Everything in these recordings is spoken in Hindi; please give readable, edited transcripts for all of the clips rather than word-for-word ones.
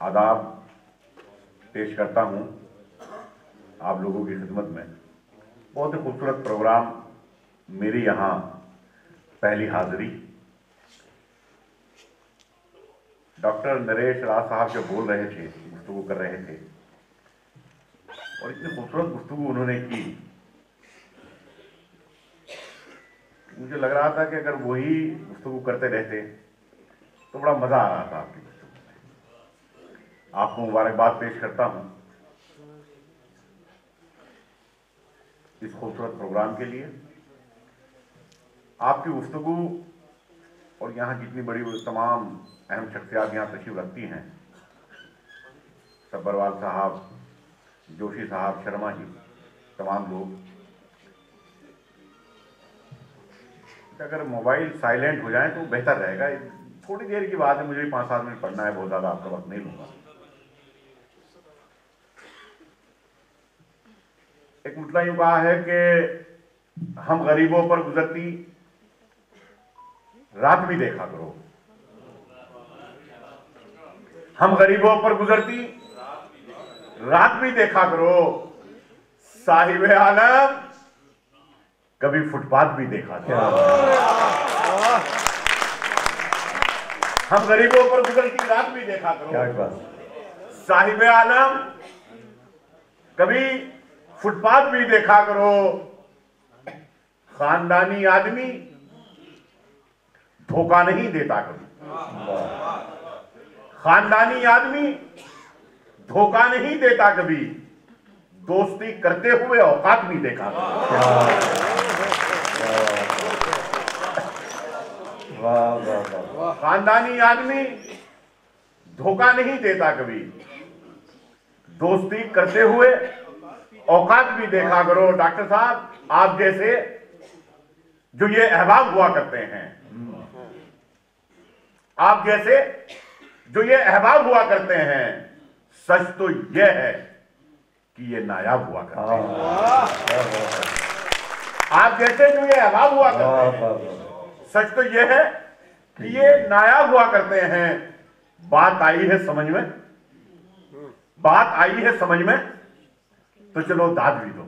आदाब पेश करता हूँ आप लोगों की खिदमत में। बहुत ही खूबसूरत प्रोग्राम, मेरी यहाँ पहली हाजिरी। डॉक्टर नरेश राज साहब जब बोल रहे थे, गुफ्तगू कर रहे थे और इतनी खूबसूरत गुफ्तगू उन्होंने की, मुझे लग रहा था कि अगर वही गुफ्तगू करते रहते तो बड़ा मजा आ रहा था आपकी गुफ्तगू में। आपको मुबारकबाद पेश करता हूँ इस खूबसूरत प्रोग्राम के लिए। आपकी गुफ्तगू और यहाँ जितनी बड़ी तमाम अहम शख्सियात यहाँ तशरीफ रखती हैं, सब्बरवाल साहब, जोशी साहब, शर्मा जी, तमाम लोग, अगर मोबाइल साइलेंट हो जाए तो बेहतर रहेगा। थोड़ी देर की बात है, मुझे 5-7 मिनट पढ़ना है, बहुत ज़्यादा आपका वक्त नहीं लूँगा। एक मुतला यूँ कहा है कि हम गरीबों पर गुजरती रात भी देखा करो, हम गरीबों पर गुजरती रात भी देखा करो, साहिबे आलम कभी फुटपाथ भी देखा करो। हम गरीबों पर गुजरती रात भी देखा करो, साहिबे आलम कभी फुटपाथ भी देखा करो। खानदानी आदमी धोखा नहीं देता कभी, खानदानी आदमी धोखा नहीं देता कभी, दोस्ती करते हुए औकात भी देखा करो। खानदानी आदमी धोखा नहीं देता कभी, दोस्ती करते हुए औकात भी देखा करो। डॉक्टर साहब, आप जैसे जो ये अहबाब हुआ करते हैं, आप जैसे जो ये अहबाब हुआ करते हैं, सच तो यह है कि ये नायाब हुआ करते हैं। आप जैसे जो ये अहबाब हुआ करते हैं, सच तो यह है कि ये नायाब हुआ करते हैं। बात आई है समझ में, बात आई है समझ में, तो चलो दाद भी दो।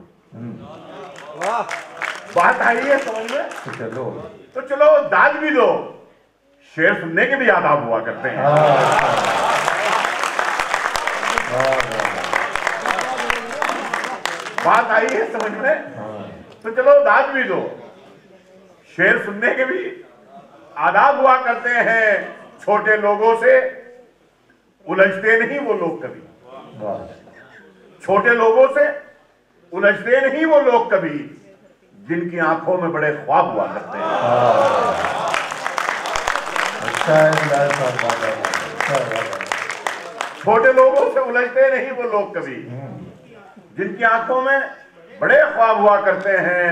बात आई है समझ में तो चलो दाद भी दो। शेर सुनने के भी आदाब हुआ करते हैं। बात आई है समझ में तो चलो दाद भी दो। शेर सुनने के भी आदाब हुआ करते हैं। छोटे लोगों से उलझते नहीं वो लोग कभी, छोटे लोगों से उलझते नहीं वो लोग कभी, जिनकी आंखों में बड़े ख्वाब हुआ करते हैं। छोटे लोगों से उलझते नहीं वो लोग कभी, जिनकी आंखों में बड़े ख्वाब हुआ करते हैं।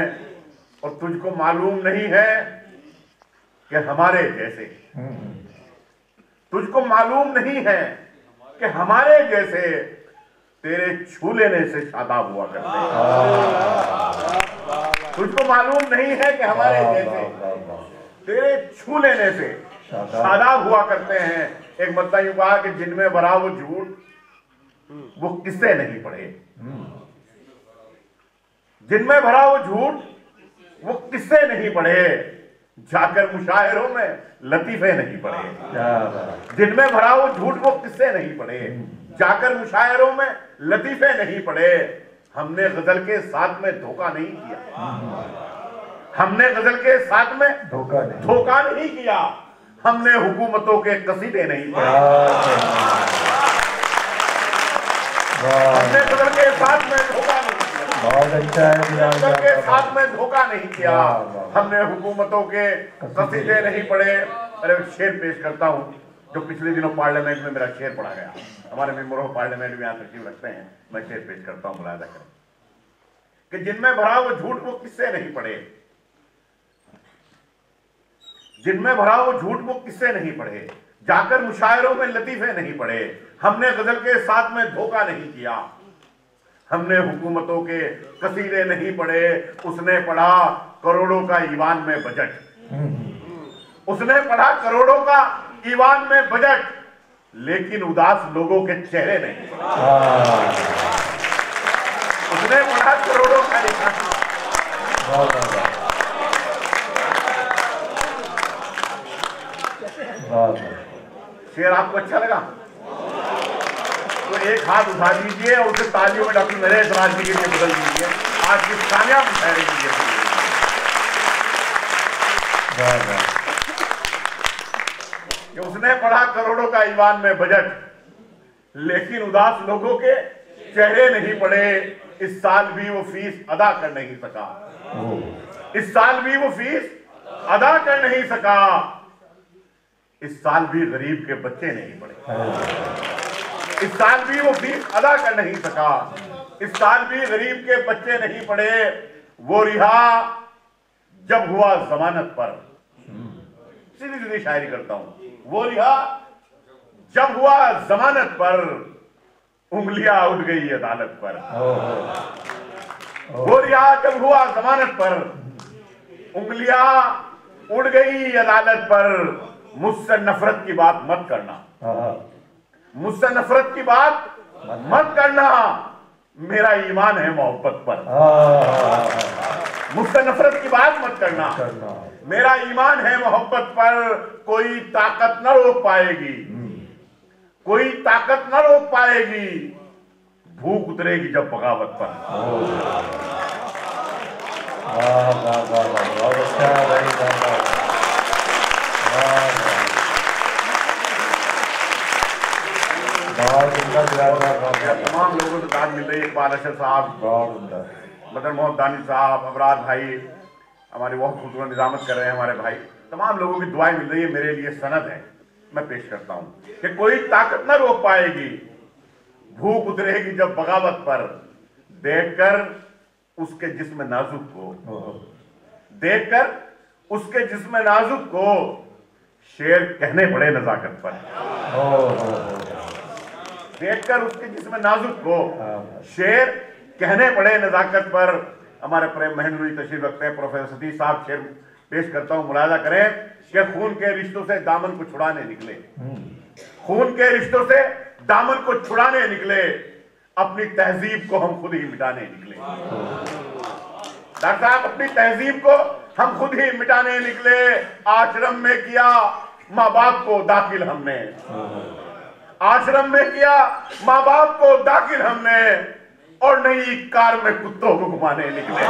और तुझको मालूम नहीं है कि हमारे जैसे, तुझको मालूम नहीं है कि हमारे जैसे तेरे छू लेने से शादाब हुआ करते हैं। तुझको मालूम नहीं है कि हमारे जैसे तेरे छू लेने से शादाब हुआ करते हैं। एक मतलब यूं कहा कि जिनमें भरा वो झूठ वो किससे नहीं पढ़े, जिनमें भरा वो झूठ वो किससे नहीं पढ़े, जाकर मुशायरों में लतीफे नहीं पढ़े। जिनमें भरा वो झूठ वो किससे नहीं पढ़े, जाकर मुशायरों में लतीफे नहीं पढ़े। हमने गजल के साथ में धोखा नहीं किया, हमने गजल के साथ में धोखा नहीं किया, हमने हुकूमतों के कसीदे नहीं पढ़े। हमने गजल के साथ में धोखा नहीं किया, बहुत अच्छा है, गजल के साथ में धोखा नहीं किया, हमने हुकूमतों के कसीदे नहीं पढ़े। अरे शेर पेश करता हूँ जो पिछले दिनों पार्लियामेंट में मेरा शेर पढ़ा गया। हमारे मेंबर ऑफ पार्लियामेंट भी यहाँ तशरीफ रखते हैं, मैं शेर पेश करता हूँ, मुलाहिजा करें कि जिनमें भरा वो झूठ वो किससे नहीं पढ़े, जिनमें भरा वो झूठ वो किससे नहीं पढ़े, जाकर मुशायरों में लतीफे नहीं पढ़े। हमने गजल के साथ में धोखा नहीं किया, हमने हुकूमतों के कसीदे नहीं पढ़े। उसने पढ़ा करोड़ों का ईवान में बजट, उसने पढ़ा करोड़ों का ईवान में बजट, लेकिन उदास लोगों के चेहरे नहीं। उसने पढ़ा करोड़ों का लिखा। शेर आपको अच्छा लगा तो एक हाथ उठा दीजिए और उसे तालियों में डॉक्टर नरेश राज जी के लिए बदल दीजिए। आज की कामयाब मुशायरे के लिए कि उसने पढ़ा करोड़ों का ईवान में बजट, लेकिन उदास लोगों के चेहरे नहीं पड़े। इस साल भी वो फीस अदा कर नहीं सका। इस साल भी वो फीस अदा कर नहीं सका। इस साल भी गरीब के बच्चे नहीं पढ़े। इस साल भी वो फीस अदा कर नहीं सका। इस साल भी गरीब के बच्चे नहीं पढ़े। वो रिहा जब हुआ जमानत पर। सीधी सीधी शायरी करता हूं। वो रिहा जब हुआ जमानत पर, उंगलियां उठ गई अदालत पर। वो रिहा जब हुआ जमानत पर, उंगलियां उड़ गई अदालत पर। मुझसे नफरत की बात मत करना। मुझसे नफरत की बात मत करना। मेरा ईमान है मोहब्बत पर। मुझसे नफरत की बात मत करना। मेरा ईमान है मोहब्बत पर। कोई ताकत न रोक पाएगी। कोई ताकत न रोक पाएगी। भूख उतरेगी जब बगावत पर। तमाम लोगों से दाद मिल रही है। इकबाल अशर साहब, मदन मोहम्मद दानी साहब, अबरार भाई हमारे बहुत खूबसूरत निजामत कर रहे हैं। हमारे भाई तमाम लोगों की दुआएं मिल रही है। मेरे लिए सनद है, मैं पेश करता हूं कि कोई ताकत न रोक पाएगी। भूख उतरेगी जब बगावत पर। देखकर उसके जिस्म नाजुक को, देखकर उसके जिस्म नाजुक को, शेर कहने पड़े नजाकत पर। देखकर उसके जिस्म नाजुक को, शेर कहने पड़े नजाकत पर। हमारे प्रेम महेंद्र जी तशरीफ रखते हैं। प्रोफेसर सतीश साहब शेर पेश करता हूं, मुलाजा करें कि खून के रिश्तों से दामन को छुड़ाने निकले। खून के रिश्तों से दामन को छुड़ाने निकले। अपनी तहजीब को हम खुद ही मिटाने निकले। डॉक्टर साहब, अपनी तहजीब को हम खुद ही मिटाने निकले। आश्रम में किया माँ बाप को दाखिल हमने। आश्रम में किया माँ बाप को दाखिल हमने। और नई कार में कुत्तों को घुमाने निकले।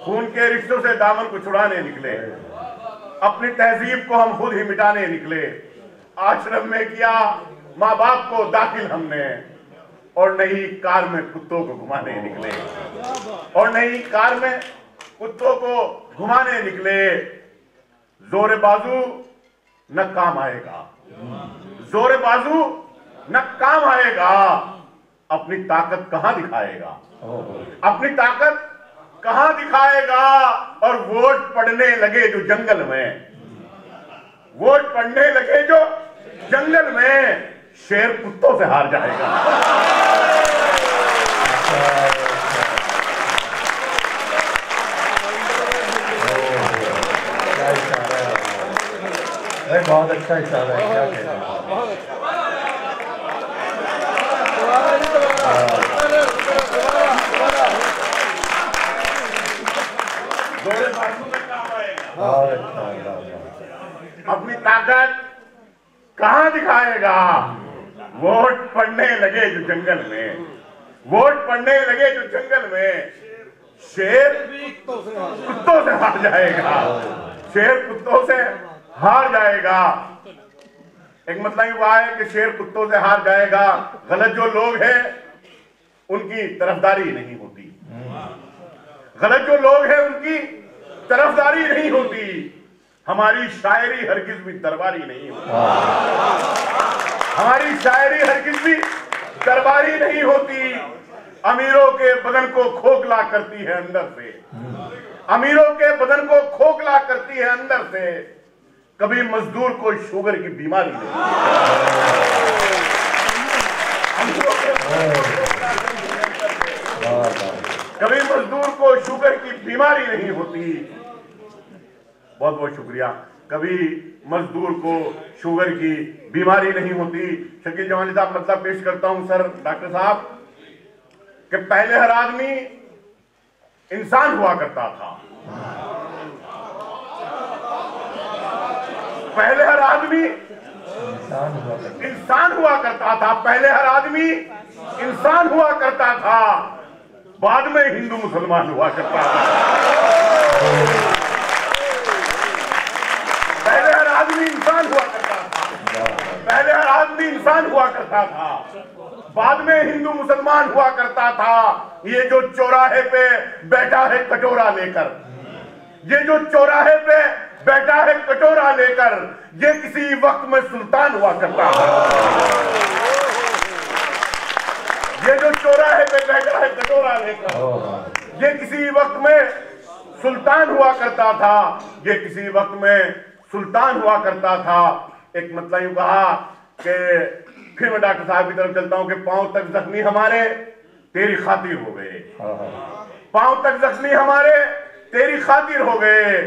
खून के रिश्तों से दामन को छुड़ाने निकले। अपनी तहजीब को हम खुद ही मिटाने निकले। आश्रम में किया माँ बाप को दाखिल हमने। और नई कार में कुत्तों को घुमाने निकले। और नई कार में कुत्तों को घुमाने निकले। जोर बाजू न काम आएगा। जोर बाजू न काम आएगा। अपनी ताकत कहां दिखाएगा। अपनी ताकत कहां दिखाएगा। और वोट पड़ने लगे जो जंगल में, वोट पड़ने लगे जो जंगल में, शेर कुत्तों से हार जाएगा। बहुत अच्छा इशारा है। क्या कहना है। अपनी ताकत कहां दिखाएगा। वोट पड़ने लगे जो जंगल में, वोट पड़ने लगे जो जंगल में, शेर कुत्तों से हार जाएगा। शेर कुत्तों से हार जाएगा। एक मतलब हुआ है कि शेर कुत्तों से हार जाएगा। गलत जो लोग हैं उनकी तरफदारी नहीं होती। गलत जो लोग हैं उनकी तरफदारी नहीं होती। हमारी शायरी हरगिज भी दरबारी नहीं होती। हमारी शायरी हरगिज भी दरबारी नहीं होती। अमीरों के बदन को खोखला करती है अंदर से। अमीरों के बदन को खोखला करती है अंदर से। कभी मजदूर को शुगर की बीमारी नहीं। कभी मजदूर को शुगर की बीमारी नहीं होती। बहुत बहुत शुक्रिया। कभी मजदूर को शुगर की बीमारी नहीं होती। शकील जमानी साहब, मतलब पेश करता हूं सर, डॉक्टर साहब, कि पहले हर आदमी इंसान हुआ करता था। पहले हर आदमी इंसान हुआ करता था। पहले हर आदमी इंसान हुआ करता था, बाद में हिंदू मुसलमान हुआ करता था। पहले हर आदमी इंसान हुआ करता था। पहले हर आदमी इंसान हुआ करता था, बाद में हिंदू मुसलमान हुआ करता था। ये जो चौराहे पे बैठा है कटोरा लेकर, ये जो चौराहे पे बैठा है कटोरा लेकर, ये किसी वक्त में सुल्तान हुआ करता था। ये जो चौराहे पे बैठा है कटोरा लेकर, ये किसी वक्त में सुल्तान हुआ करता था। ये किसी वक्त में सुल्तान हुआ करता था। एक मतलब यूं कहा कि फिर मैं डॉक्टर साहब की तरफ चलता हूं कि पांव तक जख्मी हमारे तेरी खातिर हो गए। पांव तक जख्मी हमारे तेरी खातिर हो गए।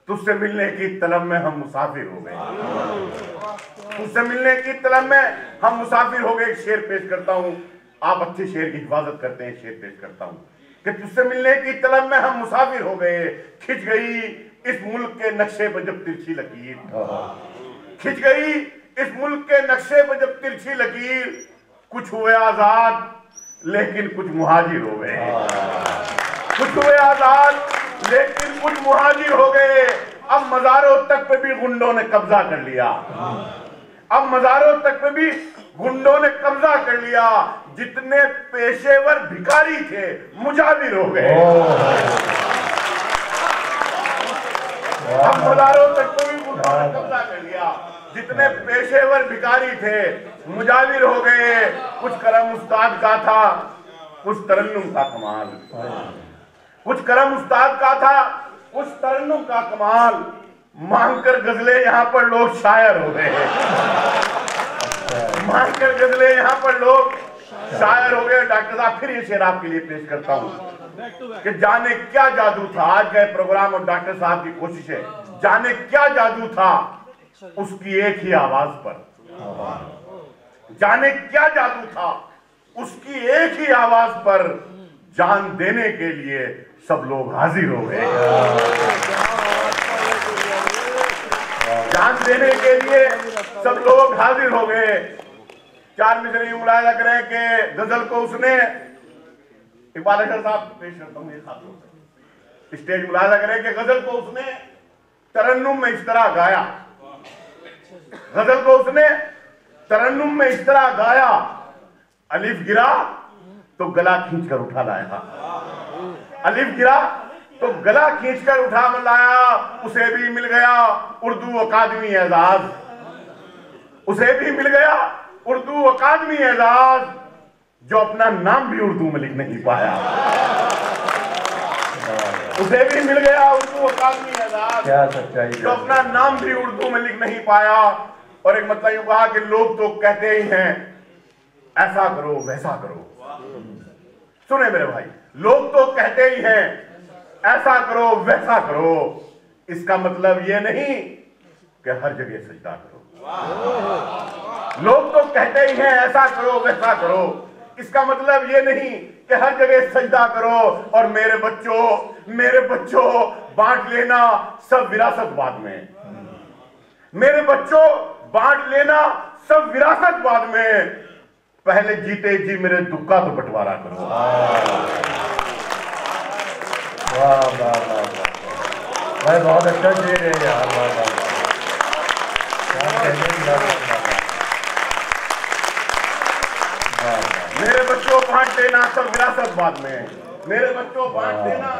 तुझसे मिलने की तलब में हम मुसाफिर हो गए। तुझसे मिलने की तलब में हम मुसाफिर हो गए। एक शेर पेश करता हूं, आप अच्छे शेर की हिफाजत करते हैं। शेर पेश करता हूं कि तुझसे मिलने की तलब में हम मुसाफिर हो गए। खिंच गई इस मुल्क के नक्शे पर जब तिरछी लकीर, खिंच गई इस मुल्क के नक्शे पर जब तिरछी लकीर, कुछ हुए आजाद लेकिन कुछ मुहाजिर हो गए। कुछ हुए आजाद लेकिन कुछ मुहाजिर हो गए। अब मजारों तक पे भी गुंडों ने कब्जा कर लिया। अब मजारों तक पे भी गुंडों ने कब्जा कर लिया। जितने पेशेवर भिखारी थे मुजाहिर हो गए। अब मजारों तक पे भी गुंडों ने कब्जा कर लिया। जितने पेशेवर भिखारी थे मुजाहिर हो गए। कुछ करम उस्ताद का था, कुछ तरन्नुम का कमाल। कुछ करम उस्ताद का था, कुछ तरन्नुम का कमाल। मांगकर गजलें यहाँ पर लोग शायर हो गए। मांगकर गजलें यहाँ पर लोग शायर हो गए। डॉक्टर साहब, फिर ये शेर आपके लिए पेश करता हूँ कि जाने क्या जादू था। आज का प्रोग्राम और डॉक्टर साहब की कोशिश है, जाने क्या जादू था उसकी एक ही आवाज पर। जाने क्या जादू था उसकी एक ही आवाज पर। जान देने के लिए सब लोग हाजिर हो गए। जान देने के लिए सब लोग हाजिर हो गए। चार मिसरे मुलायजा करें कि गजल को उसने, इकबाल अशर साहब पेश करता हूं, ये खाते स्टेज मुलायजा करें कि गजल को उसने तरन्नुम में इस तरह गाया। गजल को उसने तरन्नुम में इस तरह गाया, अलिफ गिरा तो गला खींच कर उठा लाया। अलिफ गिरा तो गला खींचकर उठा लाया। उसे भी मिल गया उर्दू अकादमी एजाज। उसे भी मिल गया उर्दू अकादमी एजाज, जो अपना नाम भी उर्दू में लिख नहीं पाया। उसे भी मिल गया उर्दू अकादमी एजाज, क्या सच्चाई, जो अपना नाम भी उर्दू में लिख नहीं पाया। और एक मतलब यूं कहा कि लोग तो कहते ही हैं ऐसा करो वैसा करो। सुने मेरे भाई, लोग तो कहते ही हैं ऐसा करो वैसा करो। इसका मतलब ये नहीं कि हर जगह सजदा करो। लोग तो कहते ही हैं ऐसा करो वैसा करो। इसका मतलब ये नहीं कि हर जगह सजदा करो। और मेरे बच्चों बांट लेना सब विरासत बाद में। मेरे बच्चों बांट लेना सब विरासत बाद में। पहले जीते जी मेरे दुख का तो बंटवारा करो। वाह वाह वाह भाई, बहुत अच्छा शेर है यार। वाह वाह वाह, मेरे बच्चों बांट लेना सब विरासत बाद में। मेरे बच्चों बांट लेना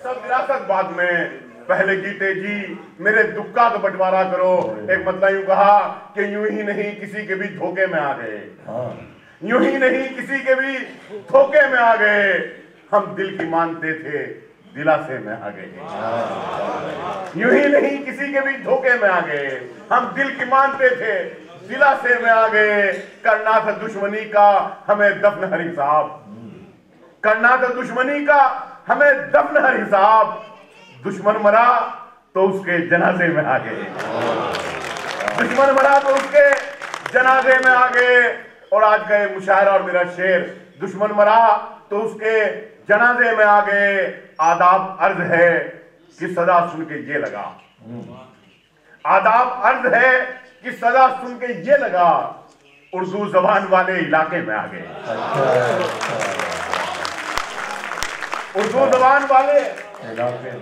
सब विरासत बाद में। पहले जीते जी मेरे दुख का तो बंटवारा करो। एक मतलब यूं कहा कि यूं ही नहीं किसी के भी धोखे में आ गए। यूं ही नहीं किसी के भी धोखे में आ गए। हम दिल की मानते थे दिलासे में आ गए, यूं ही नहीं किसी के भी धोखे में आ गए। हम दिल की मानते थे, दिलासे में आ गए। करना था दुश्मनी का हमें दफन हर हिसाब, करना था दुश्मनी का हमें दफन हर हिसाब। दुश्मन मरा तो उसके जनाजे में आ गए, दुश्मन मरा तो उसके जनाजे में आ गए। और आज का ये मुशायरा और मेरा शेर, दुश्मन मरा तो उसके जनाजे में आ गए। आदाब अर्ज है कि सदा सुन के ये लगा, आदाब अर्ज है कि सदा सुन के ये लगा, उर्दू जबान वाले इलाके में आ गए, उर्दू जबान वाले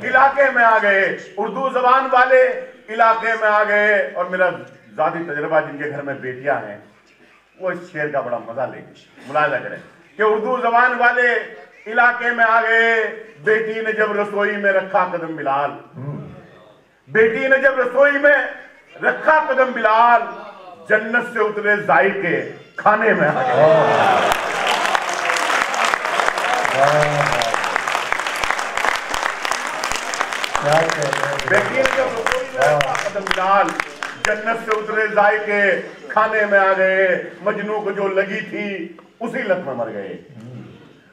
इलाके में आ गए, उर्दू जबान वाले इलाके में आ गए। और मेरा जाती तजर्बा, जिनके घर में बेटियां हैं वो इस शेर का बड़ा मजा लेंगे, मुलाहिजा करें कि उर्दू जबान वाले इलाके में आ गए। बेटी ने जब रसोई में रखा कदम बिलाल, बेटी ने जब रसोई में रखा कदम बिलाल, जन्नत से उतरे जायके खाने में आ गए। बेटी ने जब रसोई में रखा कदम बिलाल, जन्नत से उतरे जायके खाने में आ गए। मजनू को जो लगी थी उसी लत में मर गए,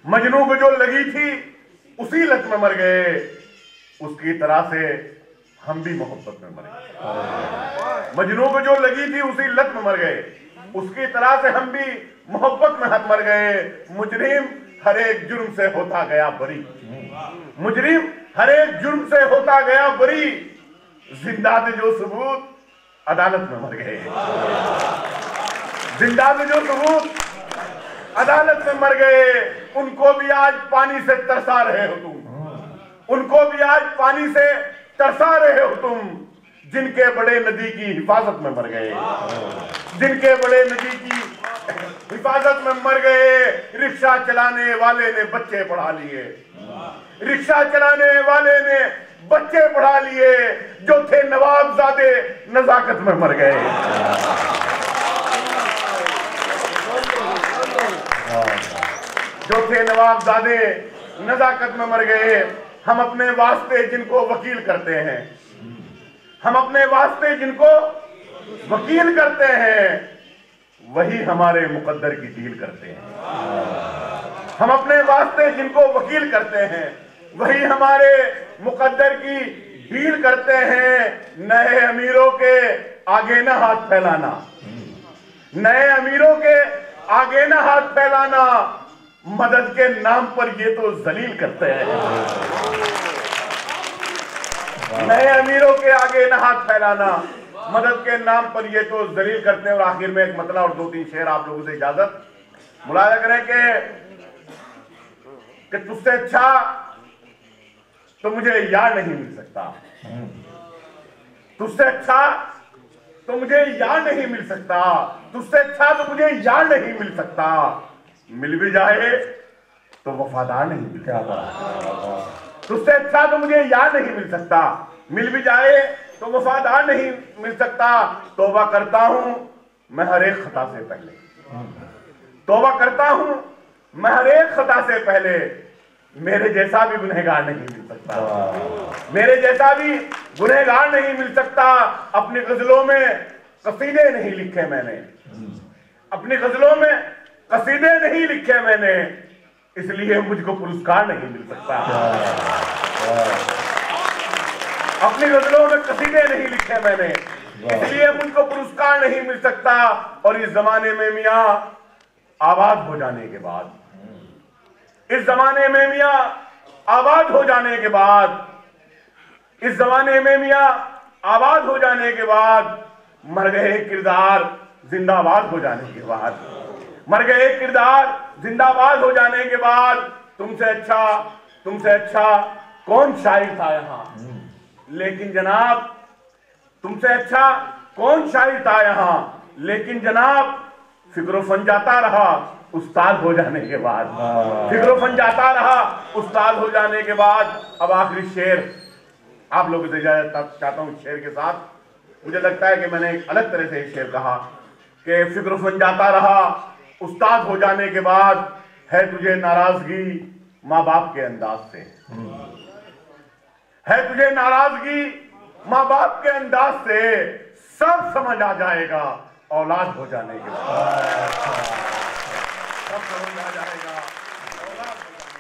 मजनू को जो लगी थी उसी लत में मर गए। उसकी तरह से हम भी मोहब्बत में मर गए, मजनू को जो लगी थी उसी लत में मर गए। उसकी तरह से हम भी मोहब्बत में हाथ मर गए। मुजरिम हर एक जुर्म से होता गया बरी, मुजरिम हर एक जुर्म से होता गया बरी। जिंदा थे जो सबूत अदालत में मर गए, जिंदा थे जो सबूत अदालत में मर गए। उनको भी आज पानी से तरसा रहे हो तुम, उनको भी आज पानी से तरसा रहे हो तुम। जिनके बड़े नदी की हिफाजत में मर गए, जिनके बड़े नदी की हिफाजत में मर गए। रिक्शा चलाने वाले ने बच्चे पढ़ा लिए, रिक्शा चलाने वाले ने बच्चे पढ़ा लिए। जो थे नवाबजादे नजाकत में मर गए, जो थे नवाबजादे नजाकत में मर गए। हम अपने वास्ते जिनको वकील करते हैं, हम अपने वास्ते जिनको वकील करते हैं, वही हमारे मुकद्दर की डील करते हैं। हम अपने वास्ते जिनको वकील करते हैं, वही हमारे मुकद्दर की डील करते हैं। नए अमीरों के आगे ना हाथ फैलाना, नए अमीरों के आगे ना हाथ फैलाना। मदद के नाम पर ये तो जलील करते हैं, नए अमीरों के आगे ना हाथ फैलाना, मदद के नाम पर ये तो जलील करते हैं। और आखिर में एक मतलब और 2-3 शेर आप लोगों से इजाजत। मुलाहिजा करें कि तुझसे अच्छा तो मुझे यार नहीं मिल सकता, तुझसे अच्छा तो मुझे यार नहीं मिल सकता, तुझसे अच्छा तो मुझे यार नहीं मिल सकता। मिल भी जाए तो वफादार नहीं मिल सकता, तुझसे अच्छा तो मुझे यार नहीं मिल सकता। मिल भी जाए तो वफादार नहीं मिल सकता। तौबा करता हूं मैं हर एक खता से पहले, तौबा करता हूं मैं हर एक खता से पहले। मेरे जैसा भी गुनहगार नहीं मिल सकता, मेरे जैसा भी गुनहगार नहीं मिल सकता। अपनी गजलों में कसीदे नहीं लिखे मैंने, अपनी गजलों में कसीदे नहीं लिखे मैंने, इसलिए मुझको पुरस्कार नहीं मिल सकता। अपनी गजलों में कसीदे नहीं लिखे मैंने, इसलिए मुझको पुरस्कार नहीं मिल सकता। और इस जमाने में मियां आबाद हो जाने के बाद, इस जमाने में मियां आबाद हो जाने के बाद, इस जमाने में मियां आबाद हो जाने के बाद, मर गए किरदार जिंदाबाद हो जाने के बाद, मर गए किरदार जिंदाबाद हो जाने के बाद। तुमसे अच्छा कौन शायर था यहाँ, लेकिन जनाब तुमसे अच्छा कौन शायर था यहाँ, लेकिन जनाब फिक्रो फन जाता रहा उस्ताद हो जाने के बाद, फिक्रो फन जाता रहा उस्ताद हो जाने के बाद। अब आखिरी शेर आप लोगों से इजाजत चाहता हूँ शेर के साथ। मुझे लगता है कि मैंने एक अलग तरह से शेर कहा कि फिक्र फन जाता रहा उस्ताद हो जाने के बाद, है तुझे नाराजगी माँ बाप के अंदाज से, है तुझे नाराजगी माँ बाप के अंदाज से, सब समझ आ जाएगा औलाद हो जाने के बाद, सब समझ आ जाएगा औलाद हो जाने के बाद।